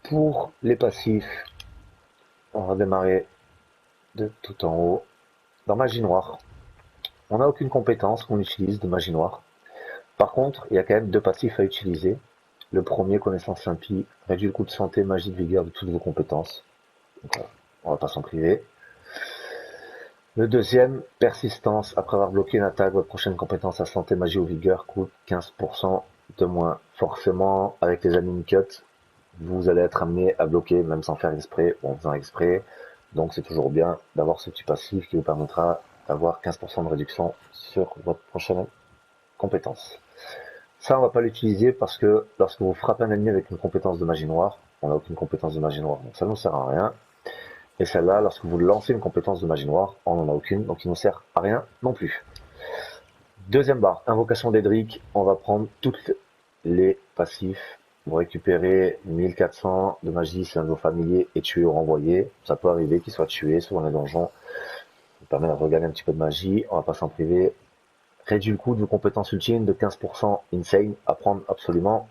Pour les passifs, on va démarrer de tout en haut. Dans magie noire, on n'a aucune compétence qu'on utilise de magie noire. Par contre, il y a quand même deux passifs à utiliser. Le premier, connaissance impie, réduit le coût de santé, magie de vigueur de toutes vos compétences. Donc, on va pas s'en priver. Le deuxième, persistance. Après avoir bloqué une attaque, votre prochaine compétence à santé, magie ou vigueur coûte 15% de moins. Forcément, avec les admin cuts, vous allez être amené à bloquer, même sans faire exprès ou en faisant exprès. Donc c'est toujours bien d'avoir ce petit passif qui vous permettra d'avoir 15% de réduction sur votre prochaine compétence. Ça, on va pas l'utiliser parce que lorsque vous frappez un ennemi avec une compétence de magie noire, on n'a aucune compétence de magie noire, donc ça ne nous sert à rien. Et celle-là, lorsque vous lancez une compétence de magie noire, on n'en a aucune, donc il ne nous sert à rien non plus. Deuxième barre, invocation d'Edric, on va prendre toutes les passifs. Vous récupérez 1400 de magie si un de vos familiers est tué ou renvoyé. Ça peut arriver qu'il soit tué, souvent dans les donjons. Ça vous permet de regagner un petit peu de magie, on va pas s'en priver. Réduit le coût de vos compétences ultimes de 15% insane, à prendre absolument.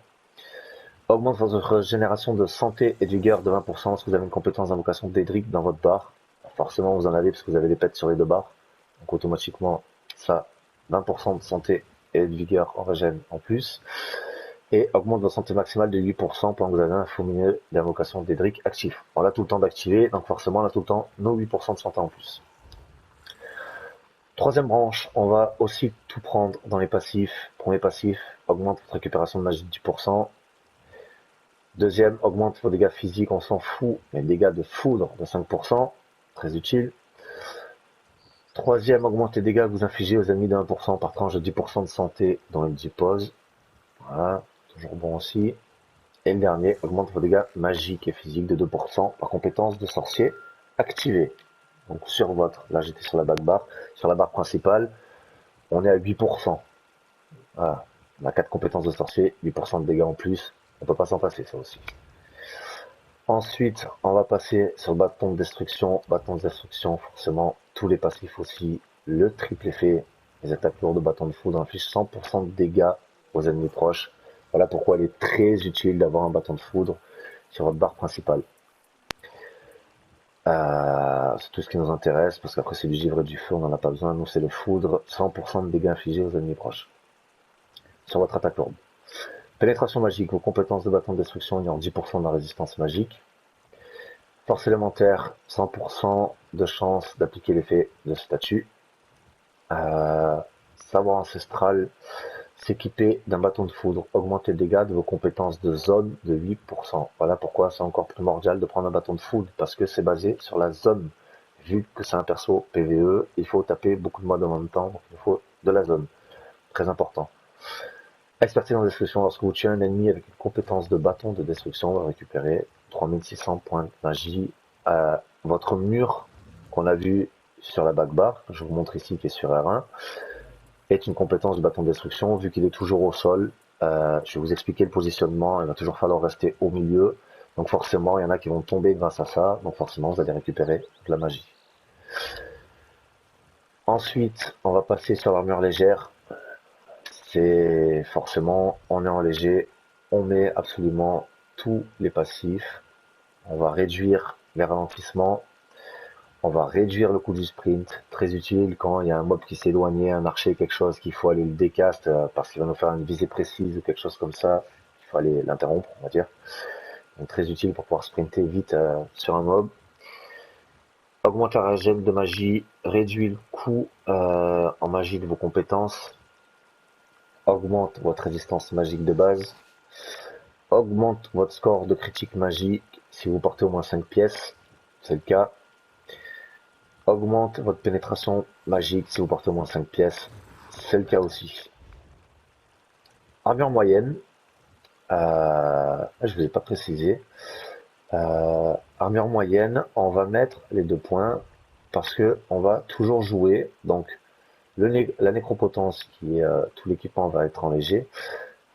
Augmente votre génération de santé et de vigueur de 20% si vous avez une compétence d'invocation d'Edric dans votre barre. Forcément, vous en avez parce que vous avez des pets sur les deux barres. Donc automatiquement, ça, 20% de santé et de vigueur en régène en plus. Et augmente votre santé maximale de 8% pendant que vous avez un fourmilier d'invocation d'Edric actif. On l'a tout le temps d'activer, donc forcément on a tout le temps nos 8% de santé en plus. Troisième branche, on va aussi tout prendre dans les passifs. Premier passif, augmente votre récupération de magie de 10%. Deuxième, augmente vos dégâts physiques, on s'en fout, mais dégâts de foudre de 5%, très utile. Troisième, augmente les dégâts que vous infligez aux ennemis de 1% par tranche de 10% de santé dans une pause. Voilà, toujours bon aussi. Et le dernier, augmente vos dégâts magiques et physiques de 2% par compétence de sorcier activée. Donc sur votre, là j'étais sur la barre, sur la barre principale, on est à 8%. Voilà, on a 4 compétences de sorcier, 8% de dégâts en plus, on peut pas s'en passer ça aussi. Ensuite, on va passer sur le bâton de destruction. Bâton de destruction, forcément, tous les passifs aussi. Le triple effet, les attaques lourdes de bâton de foudre infligent 100% de dégâts aux ennemis proches. Voilà pourquoi il est très utile d'avoir un bâton de foudre sur votre barre principale. C'est tout ce qui nous intéresse, parce qu'après c'est du givre et du feu, on n'en a pas besoin. Nous c'est le foudre, 100% de dégâts infligés aux ennemis proches. Sur votre attaque lourde. Pénétration magique, vos compétences de bâton de destruction ayant 10% de la résistance magique. Force élémentaire, 100% de chance d'appliquer l'effet de statut. Savoir ancestral, s'équiper d'un bâton de foudre, augmenter les dégâts de vos compétences de zone de 8%. Voilà pourquoi c'est encore primordial de prendre un bâton de foudre, parce que c'est basé sur la zone. Vu que c'est un perso PVE, il faut taper beaucoup de modes en même temps, donc il faut de la zone. Très important. Expertise en destruction, lorsque vous tuez un ennemi avec une compétence de bâton de destruction, vous récupérez 3600 points de magie. Votre mur qu'on a vu sur la backbar, je vous montre ici qui est sur R1, est une compétence de bâton de destruction. Vu qu'il est toujours au sol, je vais vous expliquer le positionnement, il va toujours falloir rester au milieu. Donc forcément, il y en a qui vont tomber grâce à ça, donc forcément vous allez récupérer de la magie. Ensuite, on va passer sur l'armure légère. C'est forcément, on est en léger, on met absolument tous les passifs, on va réduire les ralentissements, on va réduire le coût du sprint, très utile quand il y a un mob qui s'est éloigné, un archer, quelque chose qu'il faut aller le décast parce qu'il va nous faire une visée précise ou quelque chose comme ça, il faut aller l'interrompre, on va dire. Donc très utile pour pouvoir sprinter vite sur un mob. Augmente la régène de magie, réduit le coût en magie de vos compétences, augmente votre résistance magique de base, augmente votre score de critique magique si vous portez au moins 5 pièces, c'est le cas. Augmente votre pénétration magique si vous portez au moins 5 pièces, c'est le cas aussi. Armure moyenne, je ne vous ai pas précisé. Armure moyenne, on va mettre les 2 points parce que on va toujours jouer. Donc la nécropotence qui est tout l'équipement va être en léger.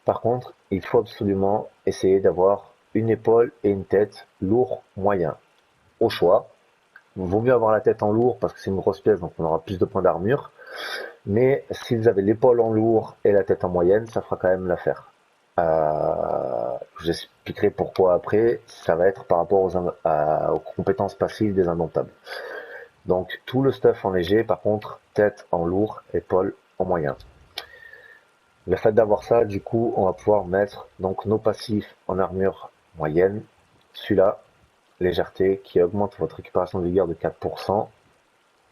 Par contre, il faut absolument essayer d'avoir une épaule et une tête lourd moyen. Au choix. Il vaut mieux avoir la tête en lourd parce que c'est une grosse pièce, donc on aura plus de points d'armure. Mais si vous avez l'épaule en lourd et la tête en moyenne, ça fera quand même l'affaire. Je vous expliquerai pourquoi après. Ça va être par rapport aux compétences passives des indomptables. Donc tout le stuff en léger, par contre, tête en lourd, épaules en moyen. Le fait d'avoir ça, du coup, on va pouvoir mettre donc nos passifs en armure moyenne. Celui-là, légèreté, qui augmente votre récupération de vigueur de 4%.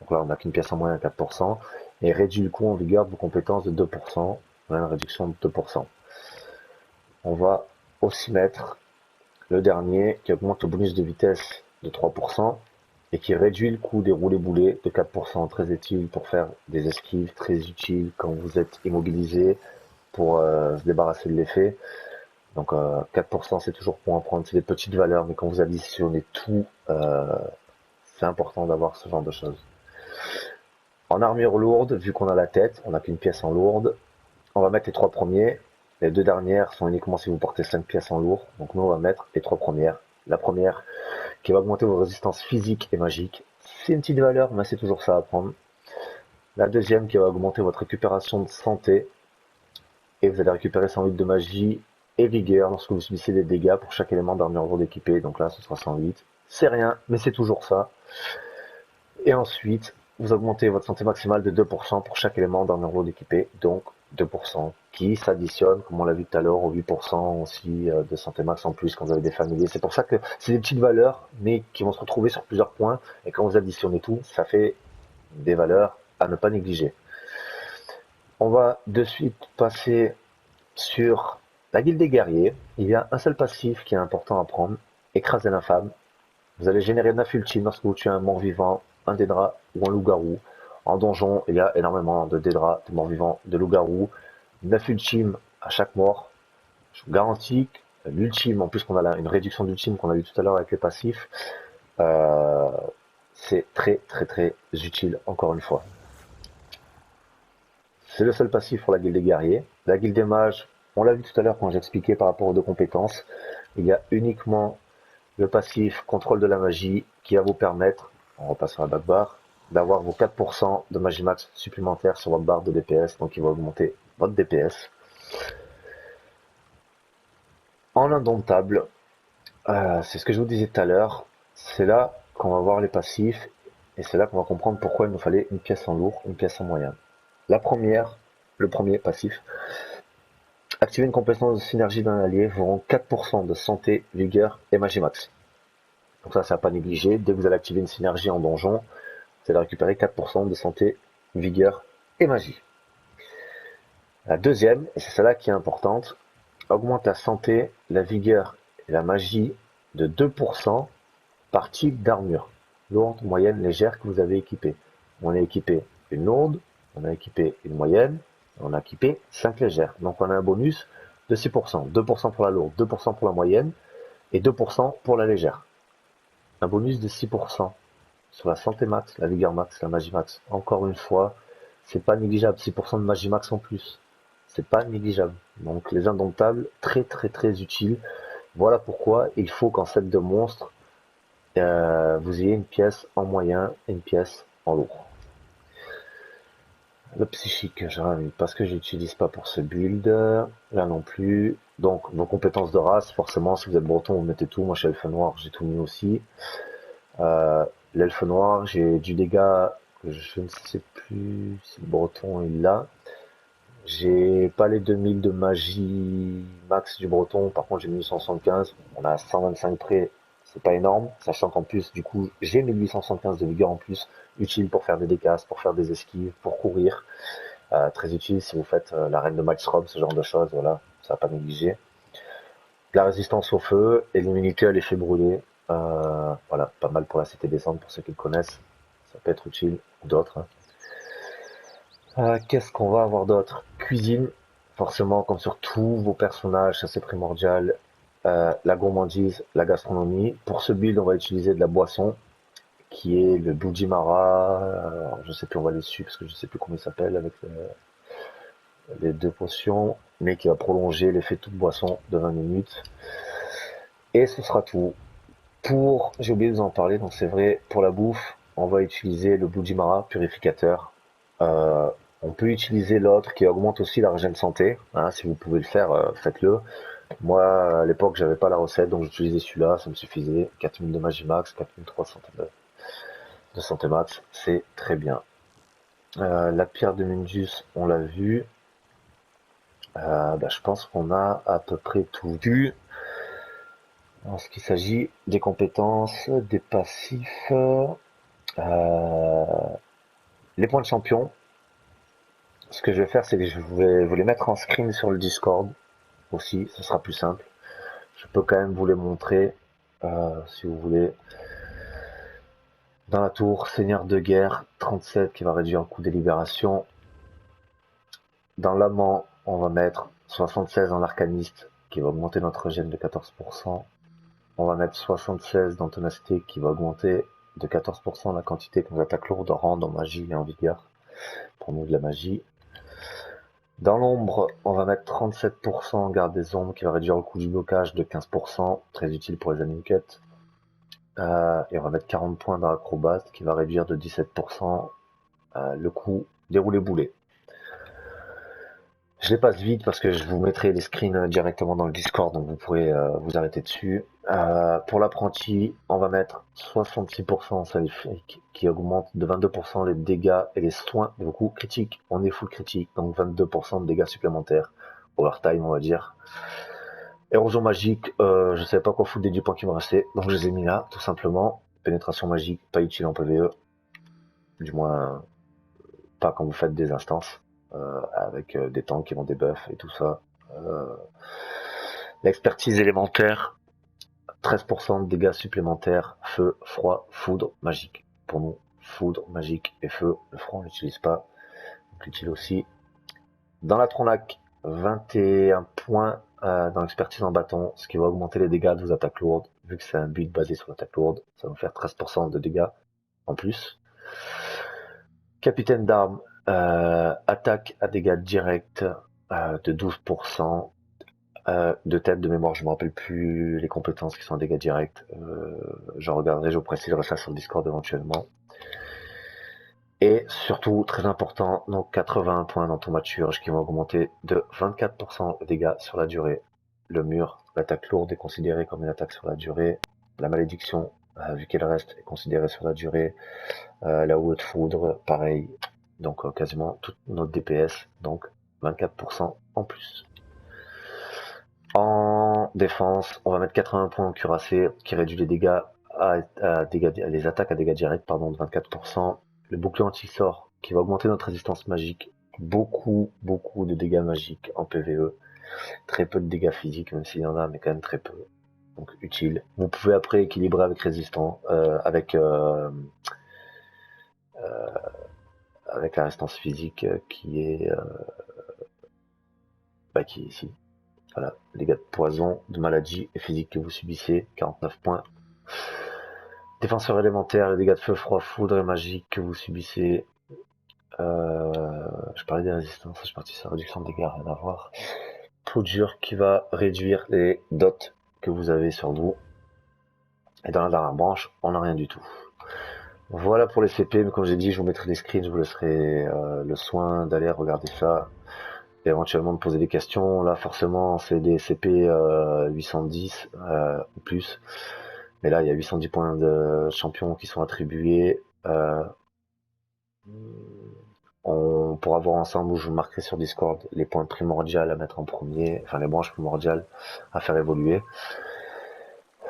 Donc là, on n'a qu'une pièce en moyen à 4%. Et réduit le coût en vigueur de vos compétences de 2%. On a une réduction de 2%. On va aussi mettre le dernier qui augmente le bonus de vitesse de 3% et qui réduit le coût des roulés boulets de 4%. Très utile pour faire des esquives, très utile quand vous êtes immobilisé pour se débarrasser de l'effet. Donc 4% c'est toujours pour en prendre, c'est des petites valeurs, mais quand vous additionnez tout, c'est important d'avoir ce genre de choses. En armure lourde, vu qu'on a la tête, on n'a qu'une pièce en lourde, on va mettre les 3 premiers. Les 2 dernières sont uniquement si vous portez 5 pièces en lourd. Donc nous on va mettre les 3 premières. La première qui va augmenter vos résistances physiques et magiques. C'est une petite valeur, mais c'est toujours ça à prendre. La deuxième qui va augmenter votre récupération de santé. Et vous allez récupérer 108 de magie et vigueur lorsque vous subissez des dégâts pour chaque élément d'armure lourde équipé. Donc là ce sera 108. C'est rien, mais c'est toujours ça. Et ensuite, vous augmentez votre santé maximale de 2% pour chaque élément d'armure lourde équipé, donc 2%, qui s'additionne, comme on l'a vu tout à l'heure, aux 8% aussi de santé max en plus quand vous avez des familiers. C'est pour ça que c'est des petites valeurs, mais qui vont se retrouver sur plusieurs points, et quand vous additionnez tout, ça fait des valeurs à ne pas négliger. On va de suite passer sur la guilde des guerriers. Il y a un seul passif qui est important à prendre, écraser l'infâme. Vous allez générer 9 ultimes lorsque vous tuez un mort-vivant, un dédra ou un loup-garou. En donjon, il y a énormément de dédras, de morts-vivants, de loups-garous. 9 ultimes à chaque mort. Je vous garantis que l'ultime, en plus qu'on a une réduction d'ultime qu'on a vu tout à l'heure avec les passifs, euh, c'est très très très utile encore une fois. C'est le seul passif pour la guilde des guerriers. La guilde des mages, on l'a vu tout à l'heure quand j'expliquais par rapport aux deux compétences. Il y a uniquement le passif contrôle de la magie qui va vous permettre, on repasse sur la back bar, d'avoir vos 4% de magie max supplémentaires sur votre barre de DPS, donc il va augmenter votre DPS. En indomptable, c'est ce que je vous disais tout à l'heure, c'est là qu'on va voir les passifs et c'est là qu'on va comprendre pourquoi il nous fallait une pièce en lourd, une pièce en moyen. La première, le premier passif, activer une compétence de synergie d'un allié, vous auront 4% de santé, vigueur et magie max. Donc ça, à pas négliger. Dès que vous allez activer une synergie en donjon, vous allez récupérer 4% de santé, vigueur et magie. La deuxième, et c'est celle-là qui est importante, augmente la santé, la vigueur et la magie de 2% par type d'armure, lourde, moyenne, légère que vous avez équipée. On a équipé une lourde, on a équipé une moyenne, on a équipé 5 légères. Donc on a un bonus de 6%, 2% pour la lourde, 2% pour la moyenne et 2% pour la légère. Un bonus de 6% sur la santé max, la vigueur max, la magie max. Encore une fois, c'est pas négligeable. 6% de magie max en plus. C'est pas négligeable. Donc les indomptables, très très très utiles. Voilà pourquoi il faut qu'en set de monstres, vous ayez une pièce en moyen et une pièce en lourd. Le psychique, parce que j'utilise pas pour ce build, là non plus. Donc vos compétences de race, forcément, si vous êtes breton, vous mettez tout. Moi, je suis elfe noir, j'ai tout mis aussi. Euh, L'elfe noir, j'ai du dégât que je ne sais plus si le breton est là. J'ai pas les 2000 de magie max du breton, par contre j'ai 1875, on a 125 près, c'est pas énorme, sachant qu'en plus du coup j'ai 1875 de vigueur en plus, utile pour faire des dégâts, pour faire des esquives, pour courir, très utile si vous faites la reine de Maxrom, ce genre de choses, voilà, ça va pas négliger. La résistance au feu et l'immunité à l'effet brûlé. Voilà, pas mal pour la cité descente pour ceux qui le connaissent. Ça peut être utile, ou d'autres. Qu'est-ce qu'on va avoir d'autre? Cuisine, forcément, comme sur tous vos personnages, ça c'est primordial. La gourmandise, la gastronomie. Pour ce build, on va utiliser de la boisson, qui est le Bujimara. Je sais plus, on va les dessus parce que je sais plus comment il s'appelle avec les deux potions, mais qui va prolonger l'effet de toute boisson de 20 minutes. Et ce sera tout. J'ai oublié de vous en parler, donc c'est vrai, pour la bouffe, on va utiliser le Bujimara purificateur. On peut utiliser l'autre qui augmente aussi la régène santé. Hein, si vous pouvez le faire, faites-le. Moi, à l'époque, j'avais pas la recette, donc j'utilisais celui-là, ça me suffisait. 4000 de magie max, 4300 de santé max, c'est très bien. La pierre de Mundus, on l'a vu. Je pense qu'on a à peu près tout vu. En ce qui s'agit des compétences, des passifs, les points de champion. Ce que je vais faire, c'est que je vais vous les mettre en screen sur le Discord aussi, ce sera plus simple. Je peux quand même vous les montrer, si vous voulez. Dans la tour, Seigneur de guerre, 37 qui va réduire le coût des libérations. Dans l'amant, on va mettre 76 dans l'arcaniste qui va augmenter notre gêne de 14%. On va mettre 76 dans ténacité qui va augmenter de 14% la quantité que nos attaques lourdes rendent en magie et en vigueur. Pour nous de la magie. Dans l'ombre, on va mettre 37% en garde des ombres qui va réduire le coût du blocage de 15%, très utile pour les ennemis cut. Et on va mettre 40 points dans l'acrobat qui va réduire de 17% le coût des roulés boulets. Je les passe vite parce que je vous mettrai les screens directement dans le Discord, donc vous pourrez vous arrêter dessus. Pour l'apprenti, on va mettre 66% salifique qui augmente de 22% les dégâts et les soins de vos coups critiques. On est full critique, donc 22% de dégâts supplémentaires. Overtime, on va dire. Érosion magique, je savais pas quoi foutre des 10 points qui me restaient, donc je les ai mis là, tout simplement. Pénétration magique, pas utile en PvE. Du moins, pas quand vous faites des instances. Avec des tanks qui vont debuff et tout ça. L'expertise élémentaire, 13% de dégâts supplémentaires, feu, froid, foudre, magique. Pour nous, foudre, magique et feu, le froid on l'utilise pas, donc l'utilise aussi. Dans la Tronlac, 21 points dans l'expertise en bâton, ce qui va augmenter les dégâts de vos attaques lourdes, vu que c'est un build basé sur l'attaque lourde, ça va faire 13% de dégâts en plus. Capitaine d'armes, attaque à dégâts directs de 12%. De tête, de mémoire, je me rappelle plus les compétences qui sont à dégâts directs. J'en regarderai, je vous préciserai ça sur le Discord éventuellement. Et surtout, très important, donc 81 points dans ton maturge qui vont augmenter de 24% de dégâts sur la durée. Le mur, l'attaque lourde est considérée comme une attaque sur la durée. La malédiction, vu qu'elle reste, est considérée sur la durée. La haute foudre, pareil. Donc quasiment toute notre DPS, donc 24% en plus. En défense, on va mettre 80 points en cuirassé qui réduit les dégâts les attaques à dégâts directs de 24%. Le bouclier anti-sort qui va augmenter notre résistance magique. Beaucoup de dégâts magiques en PvE. Très peu de dégâts physiques, même s'il y en a, mais quand même très peu. Donc utile. Vous pouvez après équilibrer avec résistant, avec la résistance physique qui est ici. Voilà, dégâts de poison, de maladie et physique que vous subissez, 49 points. Défenseur élémentaire, les dégâts de feu, froid, foudre et magique que vous subissez. Je parlais des résistances, je suis parti sur la réduction de dégâts, rien à voir. Poudre qui va réduire les dots que vous avez sur vous. Et dans la dernière branche, on n'a rien du tout. Voilà pour les CP, mais comme j'ai dit, je vous mettrai des screens, je vous laisserai le soin d'aller regarder ça. Et éventuellement de poser des questions. Là, forcément, c'est des CP 810 ou plus. Mais là, il y a 810 points de champion qui sont attribués. On pourra voir ensemble où je vous marquerai sur Discord les points primordiaux à mettre en premier, enfin les branches primordiales à faire évoluer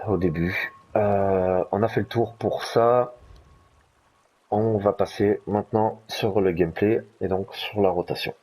au début. On a fait le tour pour ça. On va passer maintenant sur le gameplay et donc sur la rotation.